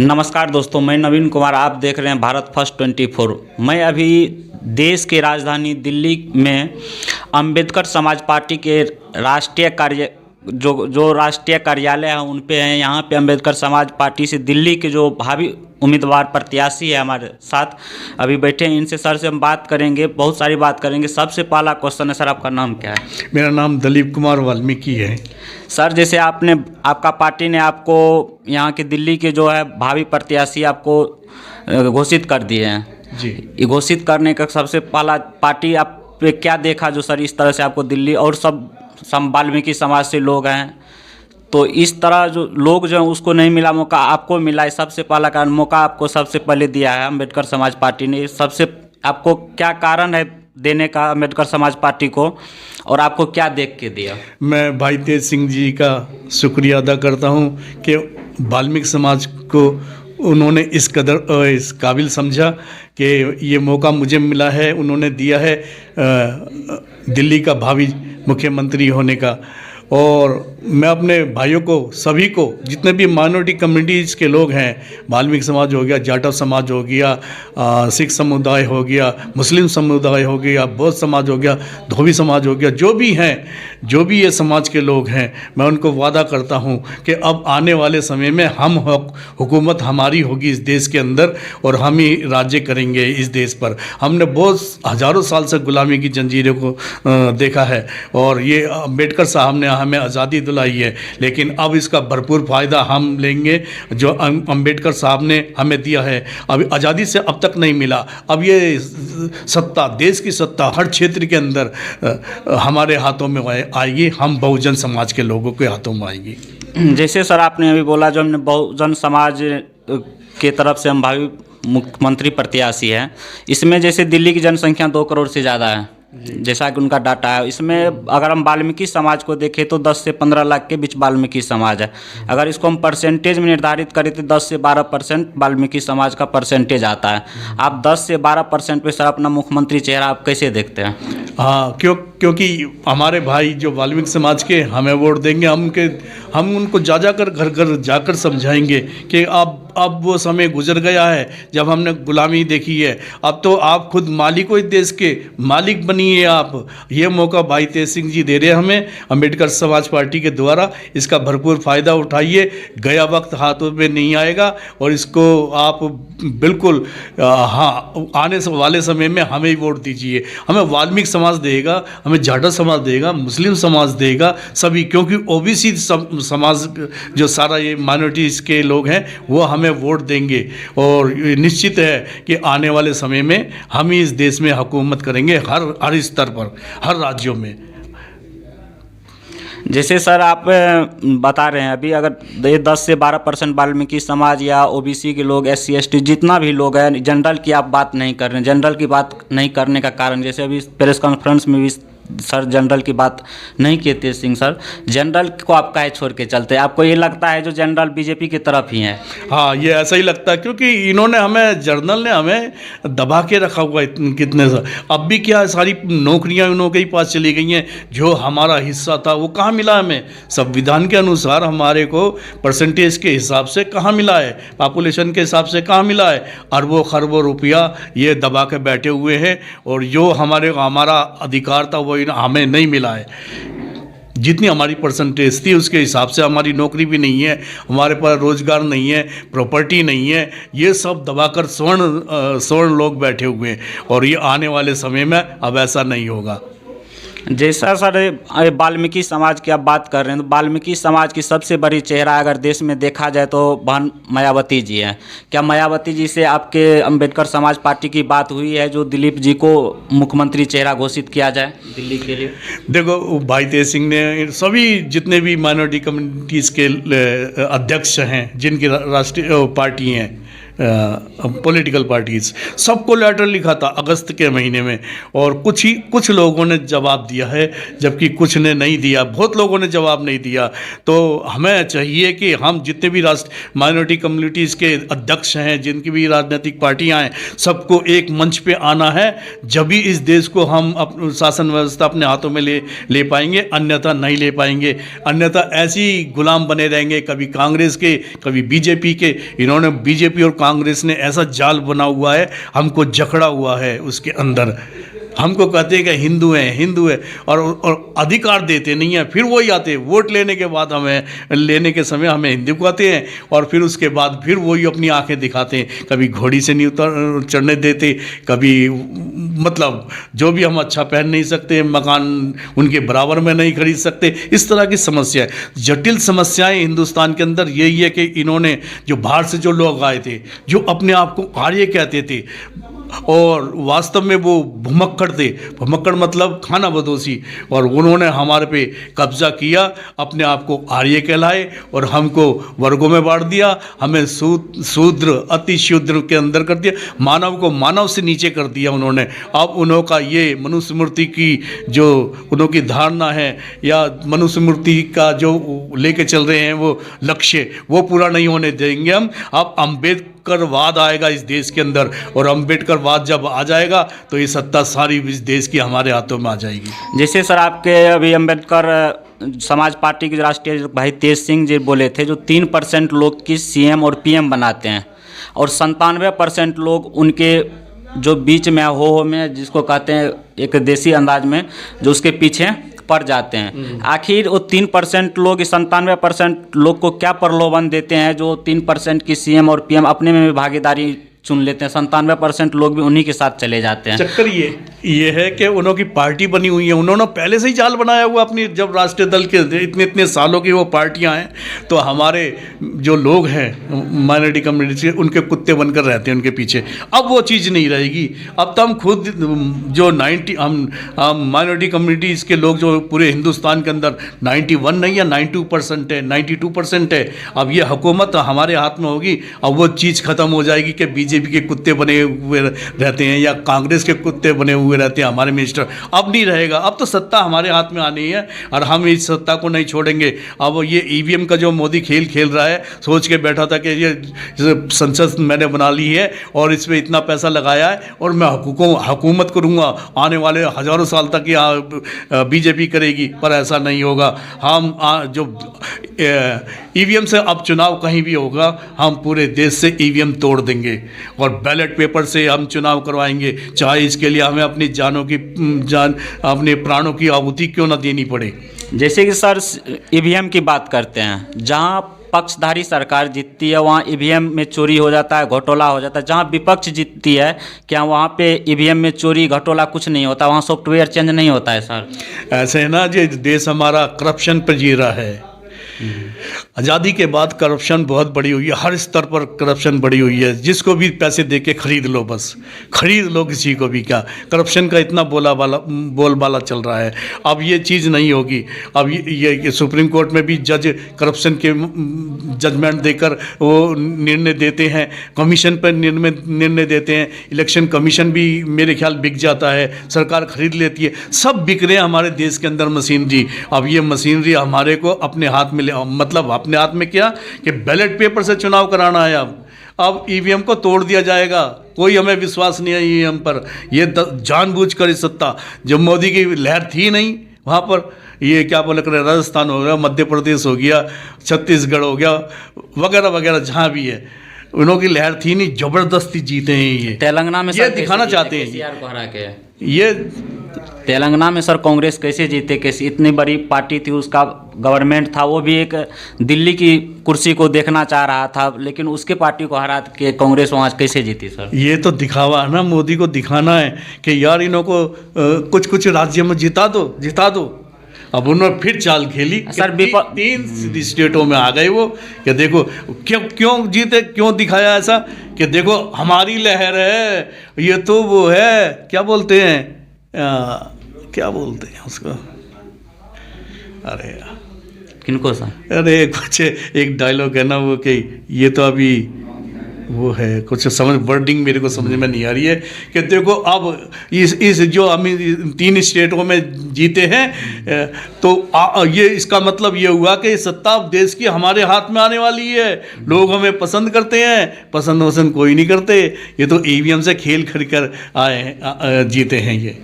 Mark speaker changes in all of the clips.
Speaker 1: नमस्कार दोस्तों, मैं नवीन कुमार। आप देख रहे हैं भारत फर्स्ट 24। मैं अभी देश की राजधानी दिल्ली में अंबेडकर समाज पार्टी के राष्ट्रीय राष्ट्रीय कार्यालय है उन पे हैं। यहाँ पे अंबेडकर समाज पार्टी से दिल्ली के जो भावी उम्मीदवार प्रत्याशी है हमारे साथ अभी बैठे हैं। इनसे सर से हम बात करेंगे, बहुत सारी बात करेंगे। सबसे पहला क्वेश्चन है, सर आपका नाम क्या है?
Speaker 2: मेरा नाम दिलीप कुमार वाल्मीकि है।
Speaker 1: सर, जैसे आपका पार्टी ने आपको यहाँ के दिल्ली के जो है भावी प्रत्याशी आपको घोषित कर दिए हैं
Speaker 2: जी।
Speaker 1: ये घोषित करने का सबसे पहला पार्टी आप पे क्या देखा जो सर इस तरह से आपको दिल्ली और सब वाल्मीकि समाज से लोग हैं, तो इस तरह जो लोग जो हैं उसको नहीं मिला मौका, आपको मिला है। सबसे पहला कारण मौका आपको सबसे पहले दिया है अंबेडकर समाज पार्टी ने। सबसे आपको क्या कारण है देने का अंबेडकर समाज पार्टी को, और आपको क्या देख के दिया?
Speaker 2: मैं भाई तेज सिंह जी का शुक्रिया अदा करता हूँ कि वाल्मीकि समाज को उन्होंने इस कदर इस काबिल समझा कि ये मौका मुझे मिला है, उन्होंने दिया है दिल्ली का भावी मुख्यमंत्री होने का। और मैं अपने भाइयों को, सभी को, जितने भी माइनॉरिटी कम्युनिटीज़ के लोग हैं, वाल्मीकि समाज हो गया, जाटव समाज हो गया, सिख समुदाय हो गया, मुस्लिम समुदाय हो गया, बौद्ध समाज हो गया, धोबी समाज हो गया, जो भी हैं, जो भी ये समाज के लोग हैं, मैं उनको वादा करता हूँ कि अब आने वाले समय में हुकूमत हमारी होगी इस देश के अंदर और हम ही राज्य करेंगे इस देश पर। हमने बहुत हज़ारों साल से गुलामी की जंजीरों को देखा है और ये अम्बेडकर साहब ने हमें आज़ादी दिलाई है, लेकिन अब इसका भरपूर फ़ायदा हम लेंगे जो अम्बेडकर साहब ने हमें दिया है। अभी आज़ादी से अब तक नहीं मिला, अब ये सत्ता, देश की सत्ता हर क्षेत्र के अंदर हमारे हाथों में आएगी, हम बहुजन समाज के लोगों के हाथों में आएगी।
Speaker 1: जैसे सर आपने अभी बोला जो हमने बहुजन समाज के तरफ से हम भावी मुख्यमंत्री प्रत्याशी हैं, इसमें जैसे दिल्ली की जनसंख्या 2 करोड़ से ज़्यादा है जैसा कि उनका डाटा है। इसमें अगर हम वाल्मीकि समाज को देखें तो 10 से 15 लाख के बीच वाल्मीकि समाज है। अगर इसको हम परसेंटेज में निर्धारित करें तो 10 से 12% वाल्मीकि समाज का परसेंटेज आता है। आप 10 से 12% पे सर अपना मुख्यमंत्री चेहरा आप कैसे देखते हैं?
Speaker 2: हाँ, क्योंकि हमारे भाई जो वाल्मीकि समाज के हमें वोट देंगे, हम उनको जाकर घर घर जाकर समझाएंगे कि अब वो समय गुजर गया है जब हमने गुलामी देखी है। अब तो आप खुद मालिक हो, इस देश के मालिक बनिए आप। ये मौका भाई तेज सिंह जी दे रहे हैं हमें अंबेडकर समाज पार्टी के द्वारा, इसका भरपूर फ़ायदा उठाइए। गया वक्त हाथों में नहीं आएगा और इसको आप बिल्कुल आने वाले समय में हमें ही वोट दीजिए। हमें वाल्मीकि समाज देगा, हमें जाटव समाज देगा, मुस्लिम समाज देगा, सभी, क्योंकि ओबीसी समाज जो सारा ये माइनॉरिटीज़ के लोग हैं वो हमें वोट देंगे और निश्चित है कि आने वाले समय में हम ही इस देश में हुकूमत करेंगे, हर स्तर पर, हर राज्यों में।
Speaker 1: जैसे सर आप बता रहे हैं अभी अगर 10 से 12% वाल्मीकि समाज या ओबीसी के लोग, SC ST जितना भी लोग हैं, जनरल की आप बात नहीं कर रहे हैं। जनरल की बात नहीं करने का कारण, जैसे अभी प्रेस कॉन्फ्रेंस में भी सर जनरल की बात नहीं किए तेज सिंह सर, जनरल को आप काहे छोड़ के चलते हैं? आपको ये लगता है जो जनरल बीजेपी की तरफ ही हैं?
Speaker 2: हाँ, ये ऐसा ही लगता है क्योंकि इन्होंने हमें, जनरल ने हमें दबा के रखा हुआ है कितने साल। अब भी क्या सारी नौकरियां उनके ही पास चली गई हैं, जो हमारा हिस्सा था वो कहाँ मिला हमें? संविधान के अनुसार हमारे को परसेंटेज के हिसाब से कहाँ मिला है, पॉपुलेशन के हिसाब से कहाँ मिला है? अरबों खरबों रुपया ये दबा के बैठे हुए हैं और जो हमारा अधिकार था वो हमें नहीं मिला है। जितनी हमारी परसेंटेज थी उसके हिसाब से हमारी नौकरी भी नहीं है, हमारे पास रोजगार नहीं है, प्रॉपर्टी नहीं है, ये सब दबाकर स्वर्ण लोग बैठे हुए हैं और ये आने वाले समय में अब ऐसा नहीं होगा।
Speaker 1: जैसा सर वाल्मीकि समाज की आप बात कर रहे हैं, तो वाल्मीकि समाज की सबसे बड़ी चेहरा अगर देश में देखा जाए तो बहन मायावती जी हैं। क्या मायावती जी से आपके अंबेडकर समाज पार्टी की बात हुई है जो दिलीप जी को मुख्यमंत्री चेहरा घोषित किया जाए दिल्ली के लिए?
Speaker 2: देखो, भाई तेज सिंह ने सभी जितने भी माइनॉरिटी कम्युनिटीज़ के अध्यक्ष हैं, जिनकी राष्ट्रीय पार्टी हैं, पॉलिटिकल पार्टीज़, सबको लेटर लिखा था अगस्त के महीने में, और कुछ लोगों ने जवाब दिया है, जबकि कुछ ने नहीं दिया, बहुत लोगों ने जवाब नहीं दिया। तो हमें चाहिए कि हम जितने भी माइनॉरिटी कम्युनिटीज़ के अध्यक्ष हैं, जिनकी भी राजनीतिक पार्टियां हैं, सबको एक मंच पे आना है, जब भी इस देश को हम शासन व्यवस्था अपने हाथों में ले पाएंगे, अन्यथा नहीं ले पाएंगे। अन्यथा ऐसी गुलाम बने रहेंगे, कभी कांग्रेस के, कभी बीजेपी के। इन्होंने, बीजेपी और कांग्रेस ने ऐसा जाल बना हुआ है, हमको जकड़ा हुआ है उसके अंदर। हमको कहते हैं कि हिंदू है, और अधिकार देते नहीं हैं। फिर वही आते, वोट लेने के बाद लेने के समय हमें हिंदू कहते हैं, और फिर उसके बाद फिर वही अपनी आंखें दिखाते हैं। कभी घोड़ी से नहीं चढ़ने देते, कभी मतलब जो भी हम अच्छा पहन नहीं सकते, मकान उनके बराबर में नहीं खरीद सकते। इस तरह की समस्या है, जटिल समस्याएं हिंदुस्तान के अंदर यही है कि इन्होंने, जो बाहर से जो लोग आए थे, जो अपने आप को आर्य कहते थे, और वास्तव में वो भुमक्कड़ मतलब खाना बदोशी, और उन्होंने हमारे पे कब्जा किया, अपने आप को आर्य कहलाए और हमको वर्गों में बांट दिया। हमें शूद्र, अति शूद्र के अंदर कर दिया, मानव को मानव से नीचे कर दिया उन्होंने। अब उनका ये मनुस्मृति की जो उनकी धारणा है, या मनुस्मृति का जो लेके चल रहे हैं वो लक्ष्य, वो पूरा नहीं होने देंगे हम। अब अम्बेडकरवाद आएगा इस देश के अंदर, और अम्बेडकरवाद जब आ जाएगा तो ये सत्ता सारी इस देश की हमारे हाथों में आ जाएगी।
Speaker 1: जैसे सर आपके अभी अम्बेडकर समाज पार्टी के राष्ट्रीय भाई तेज सिंह जी बोले थे, जो 3% लोग की सीएम और पीएम बनाते हैं, और 97% लोग उनके जो बीच में हो में, जिसको कहते हैं एक देसी अंदाज में, जो उसके पीछे पड़ जाते हैं। आखिर वो 3% लोग, 97% लोग को क्या प्रलोभन देते हैं, जो 3% की सीएम और पीएम अपने में भी भागीदारी चुन लेते हैं, 97% लोग भी उन्हीं के साथ चले जाते हैं।
Speaker 2: चक्कर ये है कि उन्होंने पार्टी बनी हुई है, उन्होंने पहले से ही जाल बनाया हुआ अपनी। जब राष्ट्रीय दल के इतने सालों की वो पार्टियां हैं, तो हमारे जो लोग हैं माइनॉरिटी कम्युनिटी, उनके कुत्ते बनकर रहते हैं उनके पीछे। अब वो चीज़ नहीं रहेगी। अब तो हम खुद जो हम माइनॉरिटी कम्युनिटीज़ के लोग जो पूरे हिंदुस्तान के अंदर 91 नहीं या 92% है, 92% है। अब ये हुकूमत हमारे हाथ में होगी, अब वो चीज़ ख़त्म हो जाएगी कि बीजेपी के कुत्ते बने हुए रहते हैं या कांग्रेस के कुत्ते बने हुए रहते हैं हमारे मिनिस्टर। अब नहीं रहेगा, अब तो सत्ता हमारे हाथ में आनी है, और हम इस सत्ता को नहीं छोड़ेंगे। अब ये ईवीएम का जो मोदी खेल रहा है, सोच के बैठा था कि ये संसद मैंने बना ली है और इसमें इतना पैसा लगाया है और मैं हुकूमत करूँगा, आने वाले हज़ारों साल तक ये बीजेपी करेगी, पर ऐसा नहीं होगा। हम जो ईवीएम से अब चुनाव कहीं भी होगा, हम पूरे देश से ईवीएम तोड़ देंगे और बैलेट पेपर से हम चुनाव करवाएंगे, चाहे इसके लिए हमें अपनी अपने प्राणों की आहुति क्यों ना देनी पड़े।
Speaker 1: जैसे कि सर ईवीएम की बात करते हैं, जहां पक्षधारी सरकार जीतती है वहाँ ईवीएम में चोरी हो जाता है, घोटाला हो जाता है। जहाँ विपक्ष जीतती है, क्या वहाँ पे ईवीएम में चोरी घोटाला कुछ नहीं होता, वहाँ सॉफ्टवेयर चेंज नहीं होता है सर?
Speaker 2: ऐसे है ना, जो देश हमारा करप्शन पर जी रहा है। आज़ादी के बाद करप्शन बहुत बढ़ी हुई है, हर स्तर पर करप्शन बढ़ी हुई है। जिसको भी पैसे दे के खरीद लो, बस खरीद लो किसी को भी। क्या करप्शन का इतना बोलबाला चल रहा है। अब ये चीज़ नहीं होगी। अब ये सुप्रीम कोर्ट में भी जज करप्शन के जजमेंट देकर वो निर्णय देते हैं, कमीशन पर निर्णय देते हैं। इलेक्शन कमीशन भी मेरे ख्याल बिक जाता है, सरकार खरीद लेती है। सब बिक रहे हैं हमारे देश के अंदर मशीनरी। अब ये मशीनरी हमारे को अपने हाथ में मतलब अपने हाथ में क्या कि बैलेट पेपर से चुनाव कराना है। अब ईवीएम को तोड़ दिया जाएगा। कोई हमें विश्वास नहीं है ईवीएम पर। ये जानबूझकर इस सत्ता, जब मोदी की लहर थी नहीं वहाँ पर, ये क्या बोले कर, राजस्थान हो गया, मध्य प्रदेश हो गया, छत्तीसगढ़ हो गया, वगैरह वगैरह, जहाँ भी है उन्होंने की लहर थी नहीं, जबरदस्ती जीते हैं। ये
Speaker 1: तेलंगाना में
Speaker 2: ये दिखाना चाहते हैं। ये
Speaker 1: तेलंगाना में सर कांग्रेस कैसे जीते? कैसे? इतनी बड़ी पार्टी थी, उसका गवर्नमेंट था, वो भी एक दिल्ली की कुर्सी को देखना चाह रहा था, लेकिन उसके पार्टी को हरा के कांग्रेस वहाँ कैसे जीती सर? ये
Speaker 2: तो दिखावा है ना, मोदी को दिखाना है कि यार इन्हों को कुछ राज्य में जिता दो। अब उन्होंने फिर चाल खेली सर। 3 स्टेटों में आ गए वो कि देखो क्यों जीते, क्यों दिखाया ऐसा कि देखो हमारी लहर है। ये तो वो है, क्या बोलते हैं उसको, अरे
Speaker 1: किनको सर?
Speaker 2: अरे कुछ एक डायलॉग है ना वो कि ये तो अभी वो है कुछ समझ, वर्डिंग मेरे को समझ में नहीं आ रही है कि देखो अब इस जो हम 3 स्टेटों में जीते हैं तो ये इसका मतलब ये हुआ कि सत्ता देश की हमारे हाथ में आने वाली है। लोग हमें पसंद करते हैं, पसंद कोई नहीं करते। ये तो ईवीएम से खेल कर आए जीते हैं ये।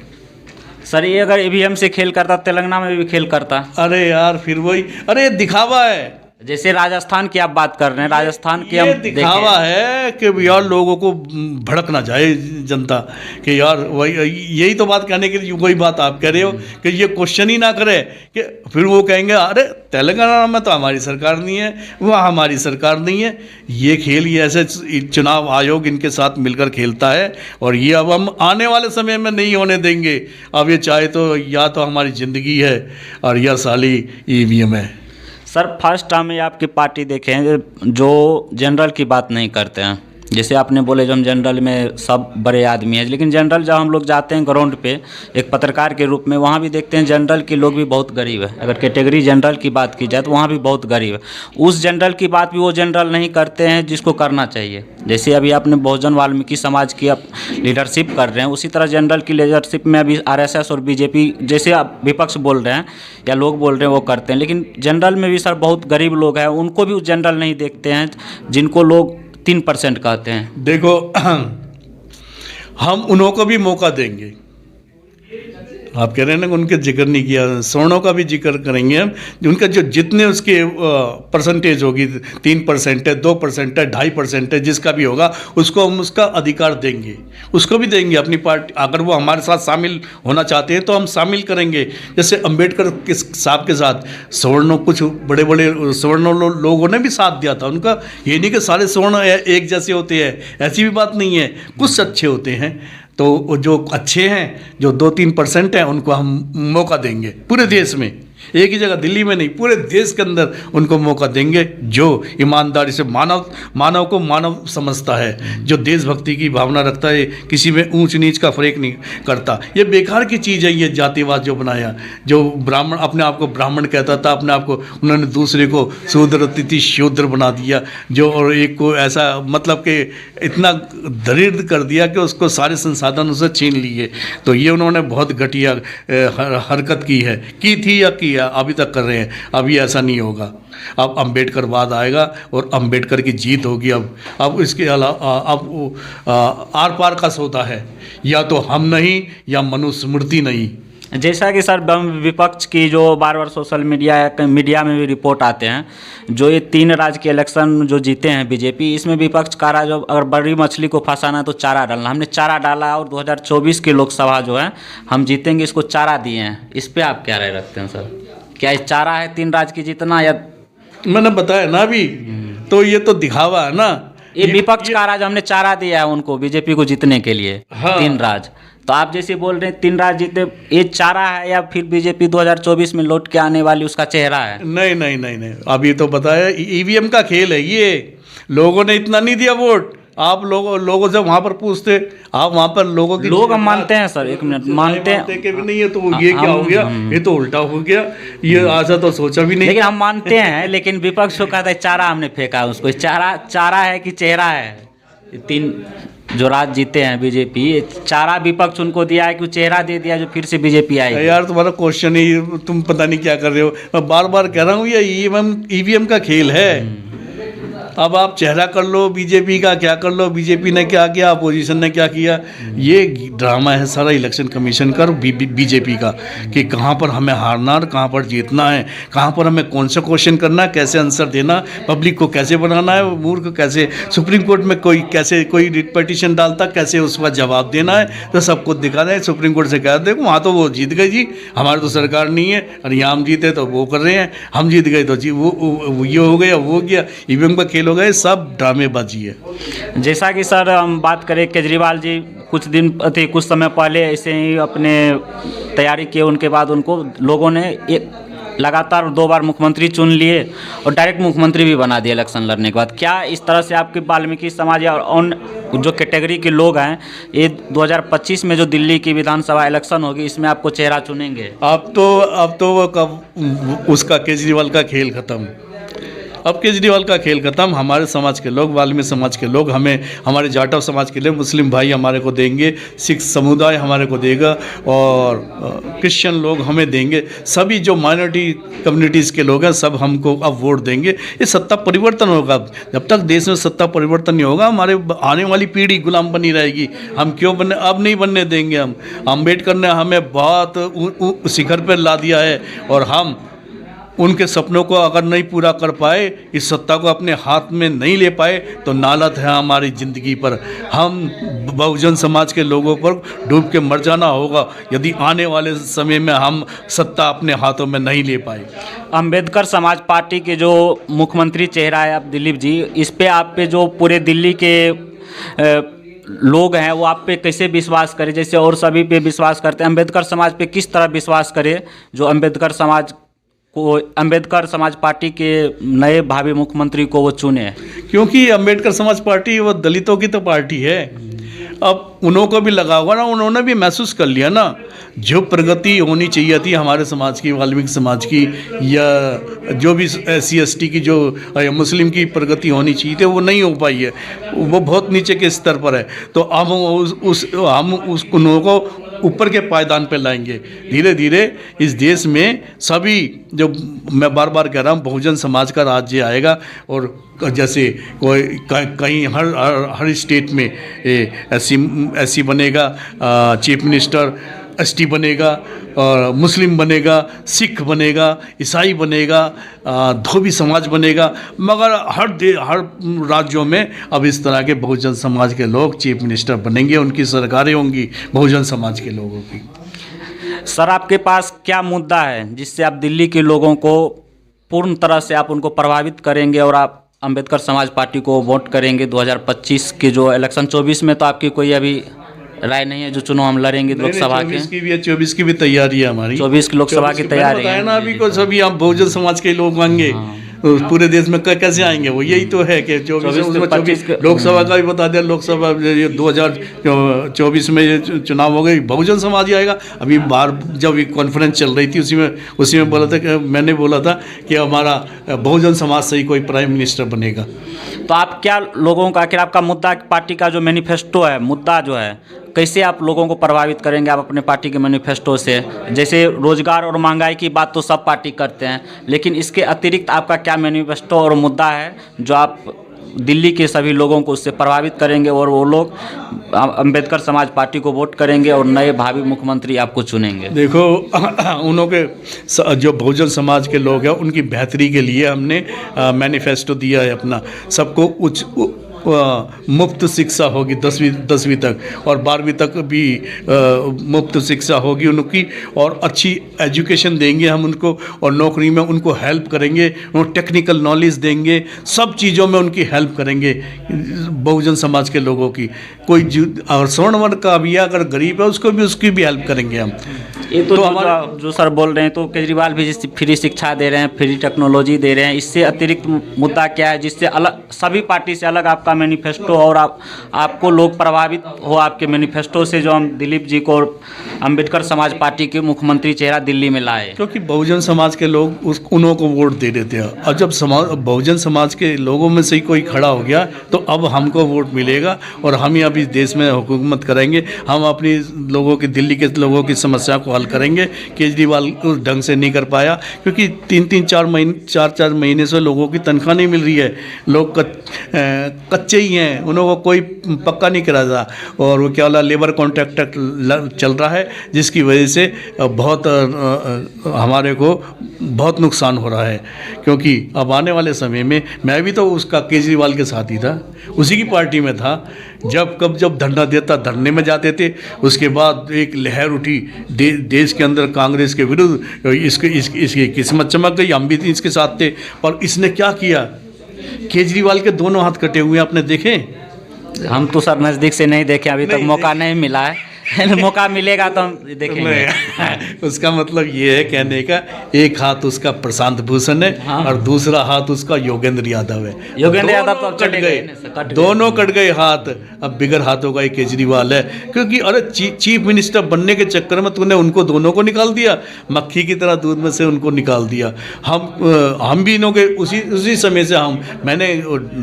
Speaker 1: सर ये अगर ईवीएम से खेल करता तेलंगाना में भी खेल करता।
Speaker 2: अरे यार फिर वही, अरे दिखावा है।
Speaker 1: जैसे राजस्थान की आप बात कर रहे हैं, राजस्थान की हम
Speaker 2: ये दिखावा है कि यार लोगों को भड़क ना जाए जनता कि यार वही, यही तो बात कहने के लिए वही बात आप कह रहे हो कि ये क्वेश्चन ही ना करे कि फिर वो कहेंगे अरे तेलंगाना में तो हमारी सरकार नहीं है, वहाँ हमारी सरकार नहीं है। ये खेल ये ऐसे चुनाव आयोग इनके साथ मिलकर खेलता है और ये अब हम आने वाले समय में नहीं होने देंगे। अब ये चाहे तो या तो हमारी ज़िंदगी है और या साली ईवीएम है।
Speaker 1: सर फर्स्ट टर्म में आपकी पार्टी देखें जो जनरल की बात नहीं करते हैं। जैसे आपने बोले जो हम जनरल में सब बड़े आदमी हैं, लेकिन जनरल जब हम लोग जाते हैं ग्राउंड पे एक पत्रकार के रूप में, वहाँ भी देखते हैं जनरल के लोग भी बहुत गरीब है। अगर कैटेगरी जनरल की बात की जाए तो वहाँ भी बहुत गरीब है। उस जनरल की बात भी वो जनरल नहीं करते हैं जिसको करना चाहिए। जैसे अभी आपने बहुजन वाल्मीकि समाज की आप लीडरशिप कर रहे हैं, उसी तरह जनरल की लीडरशिप में अभी RSS और BJP जैसे आप विपक्ष बोल रहे हैं या लोग बोल रहे हैं वो करते हैं। लेकिन जनरल में भी सर बहुत गरीब लोग हैं, उनको भी उस जनरल नहीं देखते हैं जिनको लोग 3% कहते हैं।
Speaker 2: देखो हम उन्हों को भी मौका देंगे। आप कह रहे हैं ना उनके जिक्र नहीं किया, स्वर्णों का भी जिक्र करेंगे हम। उनका जो जितने उसके परसेंटेज होगी, 3% है, 2% है, 2.5% है, जिसका भी होगा उसको हम उसका अधिकार देंगे, उसको भी देंगे अपनी पार्टी। अगर वो हमारे साथ शामिल होना चाहते हैं तो हम शामिल करेंगे। जैसे अम्बेडकर के साहब के साथ सवर्णों, कुछ बड़े बड़े सवर्णों लोगों ने भी साथ दिया था उनका। ये नहीं कि सारे सवर्ण एक जैसे होते हैं, ऐसी भी बात नहीं है। कुछ अच्छे होते हैं, तो जो अच्छे हैं, जो 2-3% हैं, उनको हम मौका देंगे पूरे देश में। एक ही जगह दिल्ली में नहीं, पूरे देश के अंदर उनको मौका देंगे जो ईमानदारी से मानव को मानव समझता है, जो देशभक्ति की भावना रखता है, किसी में ऊंच नीच का फर्क नहीं करता। ये बेकार की चीज़ है ये जातिवाद जो बनाया। जो ब्राह्मण अपने आप को ब्राह्मण कहता था, अपने आप को उन्होंने दूसरे को शूद्र तिथि शूद्र बना दिया, जो और एक को ऐसा मतलब कि इतना दरिद्र कर दिया कि उसको सारे संसाधन उसे छीन लिए। तो ये उन्होंने बहुत घटिया हरकत की थी या किया, अभी तक कर रहे हैं। अभी ऐसा नहीं होगा। अब अम्बेडकर बाद आएगा और अम्बेडकर की जीत होगी। अब इसके अलावा अब आर पार का सौदा है, या तो हम नहीं या मनुस्मृति नहीं।
Speaker 1: जैसा कि सर विपक्ष की जो बार बार सोशल मीडिया में भी रिपोर्ट आते हैं, जो ये 3 राज्य के इलेक्शन जो जीते हैं बीजेपी, इसमें विपक्ष का रहा जो अगर बड़ी मछली को फंसाना है तो चारा डालना। हमने चारा डाला और 2024 की लोकसभा जो है हम जीतेंगे, इसको चारा दिए हैं। इस पर आप क्या राय रखते हैं सर? क्या ये चारा है 3 राज्य की जीतना, या
Speaker 2: मैंने बताया ना अभी, तो ये तो दिखावा है ना।
Speaker 1: ये विपक्ष का रहा जो हमने चारा दिया है उनको बीजेपी को जीतने के लिए। हाँ। 3 राज्य, तो आप जैसे बोल रहे हैं 3 राज्य जीते, ये चारा है या फिर बीजेपी 2024 में लौट के आने वाली उसका चेहरा है?
Speaker 2: नहीं, अभी तो बताया ईवीएम का खेल है ये। लोगों ने इतना नहीं दिया वोट। आप लोगों से वहाँ पर पूछते, आप वहाँ पर लोगों की
Speaker 1: लोग हम मानते हैं सर, 1 मिनट मानते हैं
Speaker 2: कि भी नहीं है, तो ये क्या हो गया, ये तो उल्टा हो गया, ये ऐसा तो सोचा भी नहीं।
Speaker 1: लेकिन हम मानते हैं, लेकिन विपक्ष को कहता है चारा हमने फेंका उसको। चारा है कि चेहरा है? 3 जो राज्य जीते हैं बीजेपी, चारा विपक्ष उनको दिया है कि चेहरा दे दिया जो फिर से बीजेपी आई?
Speaker 2: यार तुम्हारा क्वेश्चन ही तुम पता नहीं क्या कर रहे हो। मैं बार बार कह रहा हूँ ये ईवीएम का खेल है। अब आप चेहरा कर लो बीजेपी का, क्या कर लो, बीजेपी ने क्या किया, अपोजिशन ने क्या किया। ये ड्रामा है सारा इलेक्शन कमीशन का, बीजेपी का, कि कहाँ पर हमें हारना और कहाँ पर जीतना है, कहाँ पर हमें कौन सा क्वेश्चन करना है, कैसे आंसर देना, पब्लिक को कैसे बनाना है, मूर्ख कैसे, सुप्रीम कोर्ट में कोई रिट पिटीशन डालता, कैसे उसका जवाब देना है, तो सबको दिखाना है। सुप्रीम कोर्ट से कह देखो वहाँ तो वो जीत गए जी, हमारी तो सरकार नहीं है, और यहाँ हम जीते तो वो कर रहे हैं, हम जीत गए तो जी वो ये हो गया, वो हो गया। ईवीएम का खेल हो गए, सब ड्रामेबाजी है।
Speaker 1: जैसा कि सर हम बात करें, केजरीवाल जी कुछ समय पहले ऐसे ही अपने तैयारी किए, उनके बाद उनको लोगों ने लगातार 2 बार मुख्यमंत्री चुन लिए और डायरेक्ट मुख्यमंत्री भी बना दिए इलेक्शन लड़ने के बाद। क्या इस तरह से आपके वाल्मीकि समाज और उन जो कैटेगरी के लोग हैं, ये 2025 में जो दिल्ली की विधानसभा इलेक्शन होगी, इसमें आपको चेहरा चुनेंगे?
Speaker 2: अब तो वो कब उसका केजरीवाल का खेल खत्म। अब केजरीवाल का खेल खत्म। हमारे समाज के लोग, वाल्मीकि समाज के लोग हमें, हमारे जाटव समाज के लिए मुस्लिम भाई हमारे को देंगे, सिख समुदाय हमारे को देगा और क्रिश्चियन लोग हमें देंगे। सभी जो माइनॉरिटी कम्युनिटीज़ के लोग हैं सब हमको अब वोट देंगे। ये सत्ता परिवर्तन होगा। जब तक देश में सत्ता परिवर्तन नहीं होगा हमारे आने वाली पीढ़ी गुलाम बनी रहेगी। हम क्यों बनने, अब नहीं बनने देंगे। हम अम्बेडकर ने हमें बहुत शिखर पर ला दिया है और हम उनके सपनों को अगर नहीं पूरा कर पाए, इस सत्ता को अपने हाथ में नहीं ले पाए तो नालत है हमारी ज़िंदगी पर। हम बहुजन समाज के लोगों पर डूब के मर जाना होगा यदि आने वाले समय में हम सत्ता अपने हाथों में नहीं ले पाए।
Speaker 1: अंबेडकर समाज पार्टी के जो मुख्यमंत्री चेहरा है अब दिलीप जी, इस पे आप पे जो पूरे दिल्ली के लोग हैं वो आप पे कैसे विश्वास करें, जैसे और सभी पे विश्वास करते हैं, अंबेडकर समाज पे किस तरह विश्वास करें जो अंबेडकर समाज पार्टी के नए भावी मुख्यमंत्री को वो चुने?
Speaker 2: क्योंकि अंबेडकर समाज पार्टी वो दलितों की तो पार्टी है। अब उन्हों को भी लगा हुआ ना, उन्होंने भी महसूस कर लिया ना, जो प्रगति होनी चाहिए थी हमारे समाज की, वाल्मीकि समाज की या जो भी SC/ST की, जो मुस्लिम की प्रगति होनी चाहिए थी वो नहीं हो पाई है। वो बहुत नीचे के स्तर पर है। तो अब हम उन्हों को ऊपर के पायदान पे लाएंगे। धीरे धीरे इस देश में सभी, जो मैं बार बार कह रहा हूँ, बहुजन समाज का राज्य आएगा। और जैसे कोई कहीं हर स्टेट में SC बनेगा, चीफ मिनिस्टर, ST बनेगा, और मुस्लिम बनेगा, सिख बनेगा, ईसाई बनेगा, धोबी समाज बनेगा। मगर हर राज्यों में अब इस तरह के बहुजन समाज के लोग चीफ मिनिस्टर बनेंगे, उनकी सरकारें होंगी बहुजन समाज के लोगों की।
Speaker 1: सर, आपके पास क्या मुद्दा है जिससे आप दिल्ली के लोगों को पूर्ण तरह से आप उनको प्रभावित करेंगे और आप अंबेडकर समाज पार्टी को वोट करेंगे 2025 के जो इलेक्शन? 24 में तो आपकी कोई अभी राय नहीं है जो चुनाव हम लड़ेंगे लोकसभा के?
Speaker 2: 24 की भी तैयारी है हमारी।
Speaker 1: 24 की लोकसभा की तैयारी है ना।
Speaker 2: अभी को सभी आप बहुजन समाज के लोग आएंगे पूरे देश में, कैसे आएंगे? वो यही तो है कि 24 लोकसभा का भी बता दें। लोकसभा 2024 में ये चुनाव हो गई, बहुजन समाज ही आएगा। अभी बाहर जब कॉन्फ्रेंस चल रही थी उसी में बोला था कि मैंने बोला था कि हमारा बहुजन समाज से ही कोई प्राइम मिनिस्टर बनेगा।
Speaker 1: तो आप क्या लोगों का, आखिर आपका मुद्दा, पार्टी का जो मैनिफेस्टो है, मुद्दा जो है, कैसे आप लोगों को प्रभावित करेंगे आप अपने पार्टी के मैनिफेस्टो से? जैसे रोजगार और महंगाई की बात तो सब पार्टी करते हैं, लेकिन इसके अतिरिक्त आपका क्या मैनिफेस्टो और मुद्दा है जो आप दिल्ली के सभी लोगों को उससे प्रभावित करेंगे और वो लोग अंबेडकर समाज पार्टी को वोट करेंगे और नए भावी मुख्यमंत्री आपको चुनेंगे?
Speaker 2: देखो, उन्हों के जो बहुजन समाज के लोग हैं उनकी बेहतरी के लिए हमने मैनिफेस्टो दिया है अपना। सबको मुफ्त शिक्षा होगी 10वीं तक, और 12वीं तक भी मुफ्त शिक्षा होगी उनकी, और अच्छी एजुकेशन देंगे हम उनको, और नौकरी में उनको हेल्प करेंगे, उनको टेक्निकल नॉलेज देंगे, सब चीज़ों में उनकी हेल्प करेंगे बहुजन समाज के लोगों की। कोई और स्वर्ण वर्ग का भी अगर गरीब है उसकी भी हेल्प करेंगे हम।
Speaker 1: ये तो जो सर बोल रहे हैं, तो केजरीवाल भी फ्री शिक्षा दे रहे हैं, फ्री टेक्नोलॉजी दे रहे हैं। इससे अतिरिक्त मुद्दा क्या है जिससे अलग, सभी पार्टी से अलग आपका मैनिफेस्टो और आपको लोग प्रभावित हो आपके मैनिफेस्टो से, जो हम दिलीप जी को अंबेडकर समाज पार्टी के मुख्यमंत्री चेहरा दिल्ली में लाए? क्योंकि
Speaker 2: बहुजन समाज के लोग उन्हों को वोट दे देते हैं, और जब बहुजन समाज के लोगों में से ही कोई खड़ा हो गया तो अब हमको वोट मिलेगा और हम ही अब इस देश में हुकूमत करेंगे। हम अपनी लोगों की, दिल्ली के लोगों की समस्या को हल करेंगे। केजरीवाल उस ढंग से नहीं कर पाया क्योंकि 4 महीने से लोगों की तनख्वाह नहीं मिल रही है। लोग कच्चे ही हैं, उन्होंने कोई पक्का नहीं करा था, और वो क्या वाला लेबर कॉन्ट्रैक्ट चल रहा है, जिसकी वजह से बहुत हमारे को बहुत नुकसान हो रहा है। क्योंकि अब आने वाले समय में, मैं भी तो उसका केजरीवाल के साथ ही था, उसी की पार्टी में था। जब धरना देता, धरने में जाते थे, उसके बाद एक लहर उठी देश के अंदर कांग्रेस के विरुद्ध। इसकी किस्मत चमक गई, हम भी इसके साथ थे। पर इसने क्या किया? केजरीवाल के दोनों हाथ कटे हुए आपने देखे?
Speaker 1: हम तो सर नज़दीक से नहीं देखे, अभी तक मौका नहीं मिला है। मौका मिलेगा तो हम देखेंगे।
Speaker 2: उसका मतलब ये है कहने का, एक हाथ उसका प्रशांत भूषण है,
Speaker 1: हाँ।
Speaker 2: और दूसरा हाथ उसका योगेंद्र यादव है।
Speaker 1: योगेंद्र यादव तो
Speaker 2: दोनों
Speaker 1: अब
Speaker 2: कट
Speaker 1: चले
Speaker 2: गए,
Speaker 1: गए ना, कट गए।
Speaker 2: दोनों कट गए हाथ। अब बिगर हाथों का एक केजरीवाल है, क्योंकि अरे चीफ मिनिस्टर बनने के चक्कर में तूने उनको दोनों को निकाल दिया, मक्खी की तरह दूध में से उनको निकाल दिया। हम भी इन्हों के उसी समय से मैंने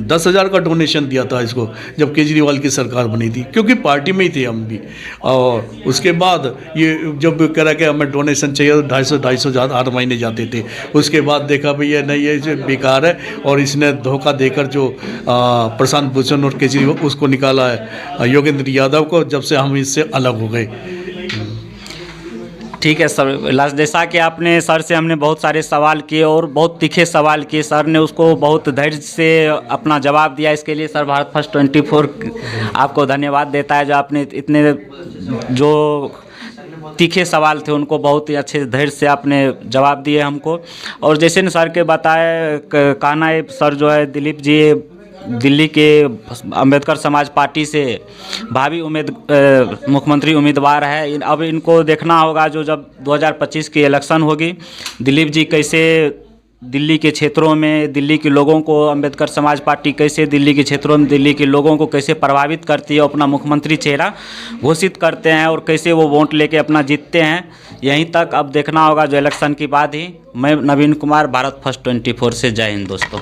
Speaker 2: 10,000 का डोनेशन दिया था इसको, जब केजरीवाल की सरकार बनी थी, क्योंकि पार्टी में ही थे हम भी। और उसके बाद ये जब कह रहा कि हमें डोनेशन चाहिए, तो 250 हर महीने जाते थे। उसके बाद देखा भाई ये नहीं, ये बेकार है, और इसने धोखा देकर जो प्रशांत भूषण और केजरीवाल उसको निकाला है, योगेंद्र यादव को, जब से हम इससे अलग हो गए।
Speaker 1: ठीक है सर, जैसा कि आपने सर से हमने बहुत सारे सवाल किए और बहुत तीखे सवाल किए, सर ने उसको बहुत धैर्य से अपना जवाब दिया। इसके लिए सर भारत फर्स्ट 24 आपको धन्यवाद देता है, जो आपने इतने जो तीखे सवाल थे उनको बहुत ही अच्छे धैर्य से आपने जवाब दिए हमको। और जैसे न सर के बताए कहना है, सर जो है दिलीप जी दिल्ली के अंबेडकर समाज पार्टी से भावी मुख्यमंत्री उम्मीदवार है। अब इनको देखना होगा, जो जब 2025 की इलेक्शन होगी, दिलीप जी कैसे दिल्ली के क्षेत्रों में दिल्ली के लोगों को, अंबेडकर समाज पार्टी कैसे दिल्ली के क्षेत्रों में दिल्ली के लोगों को कैसे प्रभावित करती है, अपना मुख्यमंत्री चेहरा घोषित करते हैं और कैसे वो वोट लेके अपना जीतते हैं। यहीं तक अब देखना होगा, जो इलेक्शन के बाद ही। मैं नवीन कुमार, भारत फर्स्ट 24 से। जय हिंद दोस्तों।